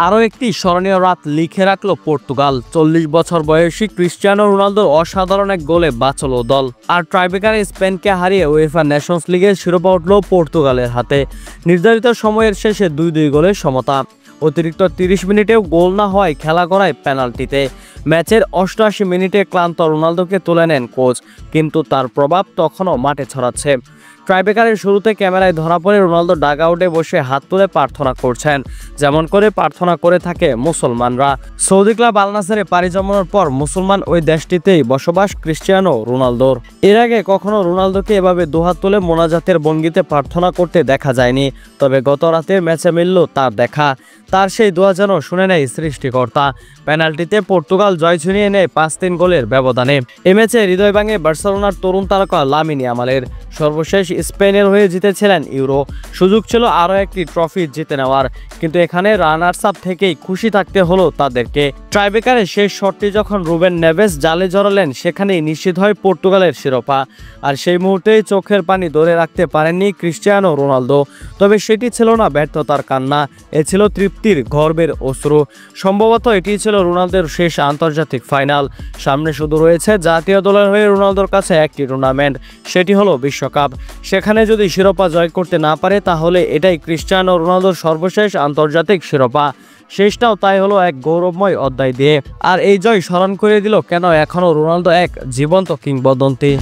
আরও একটি স্মরণীয় রাত লিখে রাখলো পর্তুগাল। 40 বছর বয়সী ক্রিস্টিয়ানো রোনালদোর অসাধারণ এক গোলে বাঁচল দল। আর ট্রাইব্রেকারে স্পেনকে হারিয়ে উয়েফা নেশনস লিগের শিরোপা উঠল পর্তুগালের হাতে। নির্ধারিত সময়ের শেষে 2-2 গোলের সমতা। অতিরিক্ত 30 মিনিটেও গোল না হওয়ায় খেলা করায় পেনাল্টিতে। ম্যাচের 88 মিনিটে ক্লান্ত রোনালদোকে তুলে নেন কোচ, কিন্তু তার প্রভাব তখনও মাঠে ছড়াচ্ছে। ট্রাইব্রেকারের শুরুতে ক্যামেরায় ধরা পড়ে রোনালদো ডাগআউটে বসে হাত তুলে প্রার্থনা করছেন, যেমন করে প্রার্থনা করে থাকে মুসলমানরা। সৌদি ক্লাব আল নাসেরে পাড়ি জমানোর পর মুসলমান ওই দেশটিতেই বসবাস ক্রিস্টিয়ানো রোনালদোর। এর আগে কখনো রোনালদোকে এভাবে দুহাত তুলে মোনাজাতের ভঙ্গিতে প্রার্থনা করতে দেখা যায়নি। তবে গত রাতের ম্যাচে মিলল তার দেখা। তার সেই দোয়া যেন শুনে নেয় সৃষ্টিকর্তা। পেনাল্টিতে পর্তুগাল জয় ছিনিয়ে নেয় 5-3 গোলের ব্যবধানে। এ ম্যাচে হৃদয় ভাঙে বার্সেলোনার তরুণ তারকা লামিন ইয়ামালের। সর্বশেষ স্পেনের হয়ে জিতেছিলেন ইউরো। সুযোগ ছিল আরও একটি ট্রফি জিতে নেওয়ার, কিন্তু এখানে রানার্স আপ থেকেই খুশি থাকতে হলো তাদেরকে। ট্রাইব্রেকারের শেষ শটটি যখন রুবেন নেভেস জালে জড়ালেন, সেখানেই নিশ্চিত হয় পর্তুগালের শিরোপা। আর সেই মুহূর্তেই চোখের পানি ধরে রাখতে পারেননি ক্রিস্টিয়ানো রোনালদো। তবে সেটি ছিল না ব্যর্থতার কান্না, এ ছিল তৃপ্তির গর্বের অশ্রু। সম্ভবত এটি ছিল রোনালদোর শেষ আন্তর্জাতিক ফাইনাল। সামনে শুধু রয়েছে জাতীয় দলের হয়ে রোনালদোর কাছে একটি টুর্নামেন্ট, সেটি হলো বিশ্বকাপ। সেখানে যদি শিরোপা জয় করতে না পারে, তাহলে এটাই ক্রিস্টিয়ানো রোনালদোর সর্বশেষ আন্তর্জাতিক শিরোপা। শেষটাও তাই হলো এক গৌরবময় অধ্যায় দিয়ে। আর এই জয় স্মরণ করে দিল কেন এখনও রোনালদো এক জীবন্ত কিংবদন্তি।